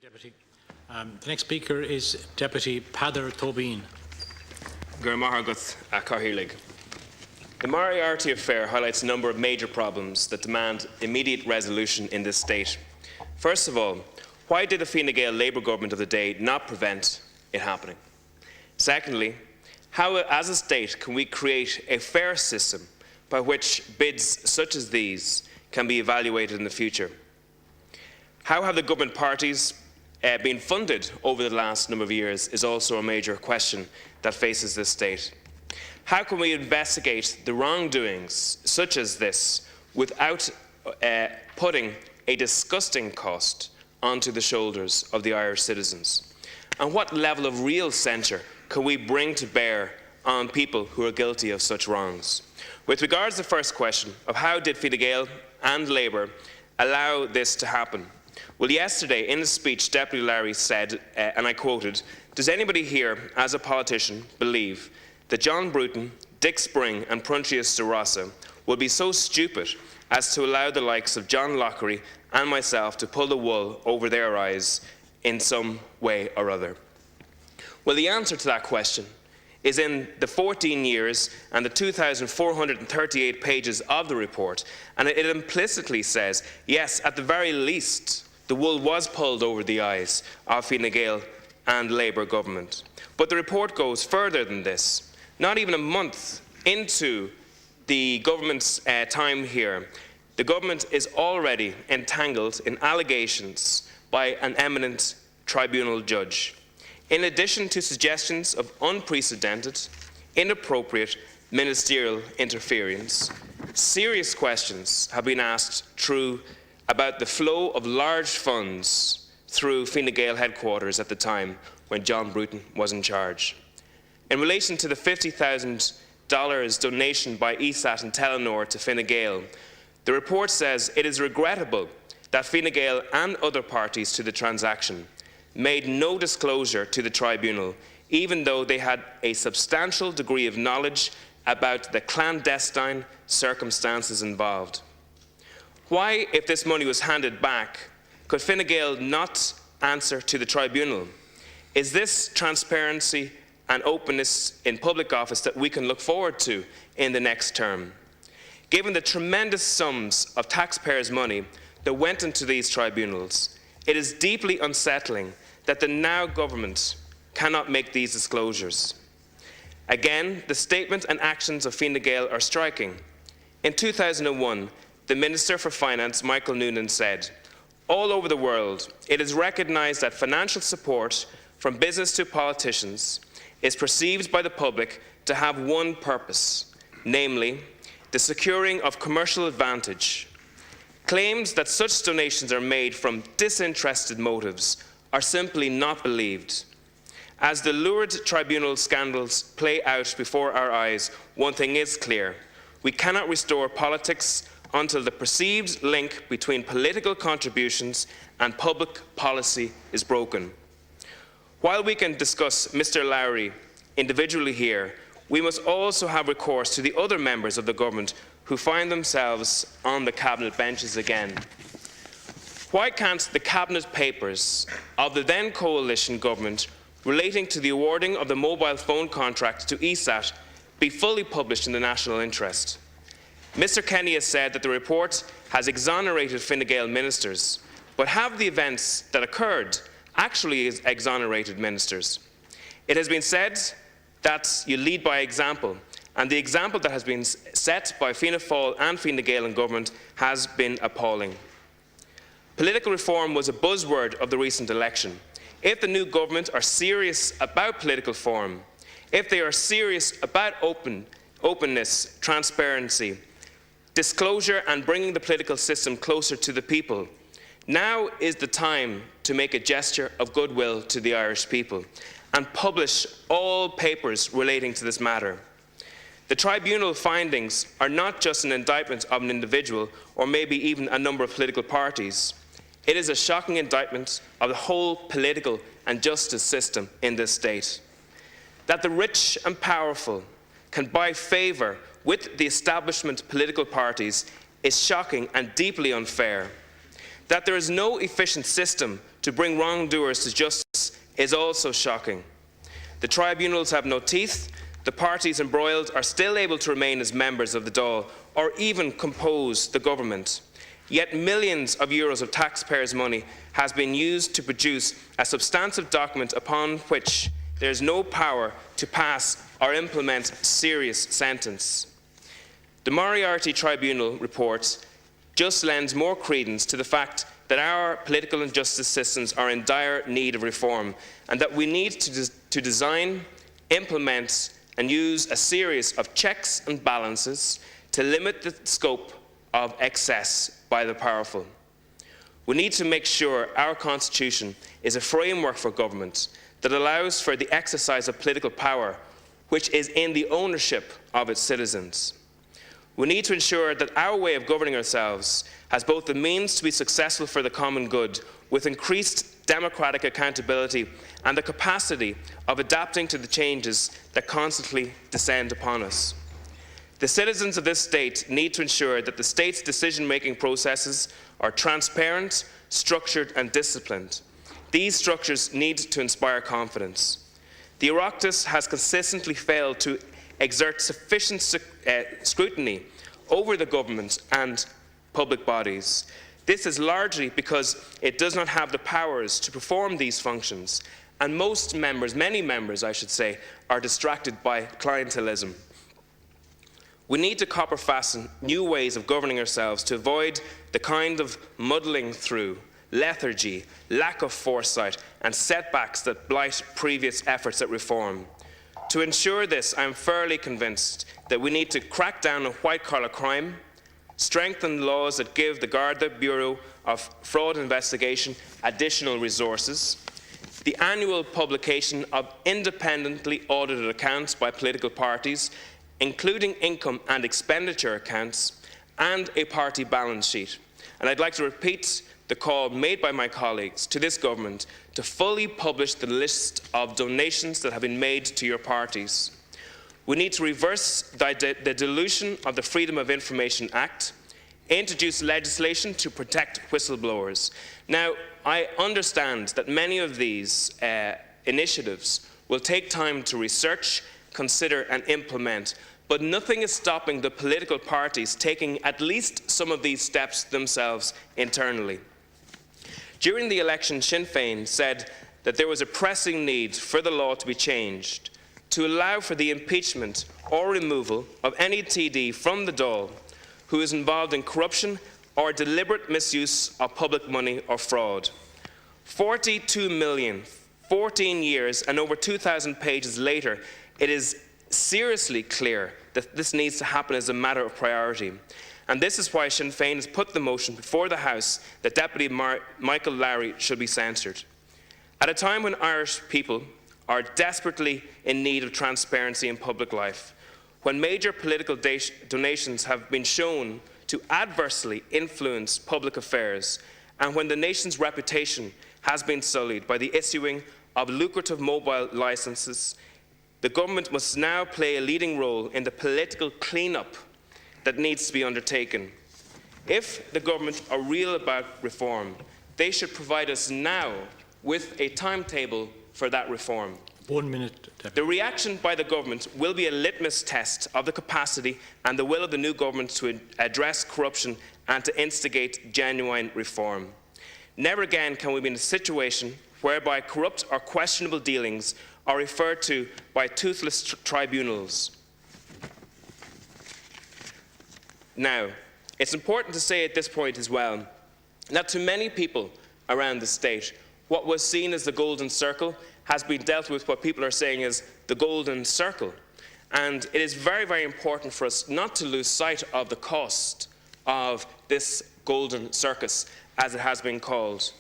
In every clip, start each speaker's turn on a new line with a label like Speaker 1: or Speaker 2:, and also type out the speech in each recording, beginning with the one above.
Speaker 1: Deputy. The next speaker is Deputy Peadar Tóibín.
Speaker 2: The Moriarty affair highlights a number of major problems that demand immediate resolution in this state. First of all, why did the Fine Gael Labour government of the day not prevent it happening? Secondly, how as a state can we create a fair system by which bids such as these can be evaluated in the future? How have the government parties been funded over the last number of years is also a major question that faces this state. How can we investigate the wrongdoings such as this without putting a disgusting cost onto the shoulders of the Irish citizens? And what level of real censure can we bring to bear on people who are guilty of such wrongs? With regards to the first question of how did Fine Gael and Labour allow this to happen? Well, yesterday in a speech, Deputy Lowry said, and I quoted, "Does anybody here, as a politician, believe that John Bruton, Dick Spring and Pruntius de Rossa would be so stupid as to allow the likes of John Lockery and myself to pull the wool over their eyes in some way or other?" Well, the answer to that question is in the 14 years and the 2,438 pages of the report, and it implicitly says, yes, at the very least, the wool was pulled over the eyes of Fine Gael and Labour government. But the report goes further than this. Not even a month into the government's time here, the government is already entangled in allegations by an eminent tribunal judge. In addition to suggestions of unprecedented, inappropriate ministerial interference, serious questions have been asked about the flow of large funds through Fine Gael headquarters at the time when John Bruton was in charge. In relation to the $50,000 donation by ESAT and Telenor to Fine Gael, the report says it is regrettable that Fine Gael and other parties to the transaction made no disclosure to the tribunal, even though they had a substantial degree of knowledge about the clandestine circumstances involved. Why, if this money was handed back, could Fine Gael not answer to the tribunal? Is this transparency and openness in public office that we can look forward to in the next term? Given the tremendous sums of taxpayers' money that went into these tribunals, it is deeply unsettling that the now government cannot make these disclosures. Again, the statement and actions of Fine Gael are striking. In 2001, the Minister for Finance, Michael Noonan, said, "All over the world, it is recognised that financial support from business to politicians is perceived by the public to have one purpose, namely, the securing of commercial advantage. Claims that such donations are made from disinterested motives are simply not believed. As the lurid tribunal scandals play out before our eyes, one thing is clear. We cannot restore politics until the perceived link between political contributions and public policy is broken." While we can discuss Mr. Lowry individually here, we must also have recourse to the other members of the government who find themselves on the cabinet benches again. Why can't the cabinet papers of the then coalition government relating to the awarding of the mobile phone contract to ESAT be fully published in the national interest? Mr. Kenny has said that the report has exonerated Fine Gael ministers, but have the events that occurred actually exonerated ministers? It has been said that you lead by example, and the example that has been set by Fianna Fáil and Fine Gael in government has been appalling. Political reform was a buzzword of the recent election. If the new government are serious about political reform, if they are serious about openness, transparency, disclosure and bringing the political system closer to the people, now is the time to make a gesture of goodwill to the Irish people and publish all papers relating to this matter. The tribunal findings are not just an indictment of an individual or maybe even a number of political parties. It is a shocking indictment of the whole political and justice system in this state. That the rich and powerful can buy favour with the establishment political parties is shocking and deeply unfair. That there is no efficient system to bring wrongdoers to justice is also shocking. The tribunals have no teeth. The parties embroiled are still able to remain as members of the Dáil or even compose the government. Yet millions of euros of taxpayers' money has been used to produce a substantive document upon which there is no power to pass or implement serious sentence. The Moriarty Tribunal report just lends more credence to the fact that our political and justice systems are in dire need of reform, and that we need to design, implement and use a series of checks and balances to limit the scope of excess by the powerful. We need to make sure our Constitution is a framework for government that allows for the exercise of political power, which is in the ownership of its citizens. We need to ensure that our way of governing ourselves has both the means to be successful for the common good, with increased democratic accountability and the capacity of adapting to the changes that constantly descend upon us. The citizens of this state need to ensure that the state's decision-making processes are transparent, structured and disciplined. These structures need to inspire confidence. The Oireachtas has consistently failed to exert sufficient scrutiny over the government and public bodies. This is largely because it does not have the powers to perform these functions, and most members, many members I should say, are distracted by clientelism. We need to copper fasten new ways of governing ourselves to avoid the kind of muddling through, lethargy, lack of foresight and setbacks that blight previous efforts at reform. To ensure this, I am fairly convinced that we need to crack down on white-collar crime, strengthen laws that give the Garda Bureau of Fraud Investigation additional resources, the annual publication of independently audited accounts by political parties, including income and expenditure accounts, and a party balance sheet. And I'd like to repeat the call made by my colleagues to this government to fully publish the list of donations that have been made to your parties. We need to reverse the dilution of the Freedom of Information Act, introduce legislation to protect whistleblowers. Now, I understand that many of these initiatives will take time to research, consider and implement, but nothing is stopping the political parties taking at least some of these steps themselves internally. During the election, Sinn Féin said that there was a pressing need for the law to be changed to allow for the impeachment or removal of any TD from the Dáil who is involved in corruption or deliberate misuse of public money or fraud. 42 million, 14 years and over 2,000 pages later, it is seriously clear that this needs to happen as a matter of priority. And this is why Sinn Féin has put the motion before the House that Deputy Michael Lowry should be censured. At a time when Irish people are desperately in need of transparency in public life, when major political donations have been shown to adversely influence public affairs, and when the nation's reputation has been sullied by the issuing of lucrative mobile licenses, the government must now play a leading role in the political clean-up that needs to be undertaken. If the government are real about reform, they should provide us now with a timetable for that reform.
Speaker 1: 1 minute, Deputy.
Speaker 2: The reaction by the government will be a litmus test of the capacity and the will of the new government to address corruption and to instigate genuine reform. Never again can we be in a situation whereby corrupt or questionable dealings are referred to by toothless tribunals. Now, it's important to say at this point as well that to many people around the state, what was seen as the golden circle has been dealt with what people are saying is the golden circle. And it is very, very important for us not to lose sight of the cost of this golden circus, as it has been called.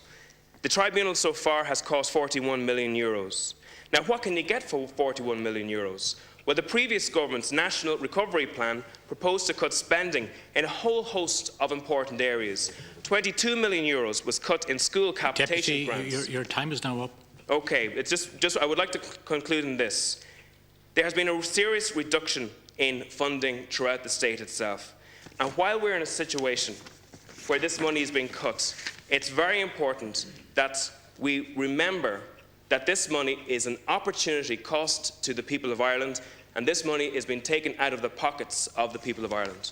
Speaker 2: The tribunal so far has cost 41 million euros. Now, what can you get for 41 million euros? Well, the previous government's National Recovery Plan proposed to cut spending in a whole host of important areas. 22 million euros was cut in school capitation grants.
Speaker 1: Your time is now up.
Speaker 2: Okay, it's just I would like to conclude in this. There has been a serious reduction in funding throughout the state itself. And while we're in a situation where this money is being cut, it's very important that we remember that this money is an opportunity cost to the people of Ireland, and this money is being taken out of the pockets of the people of Ireland.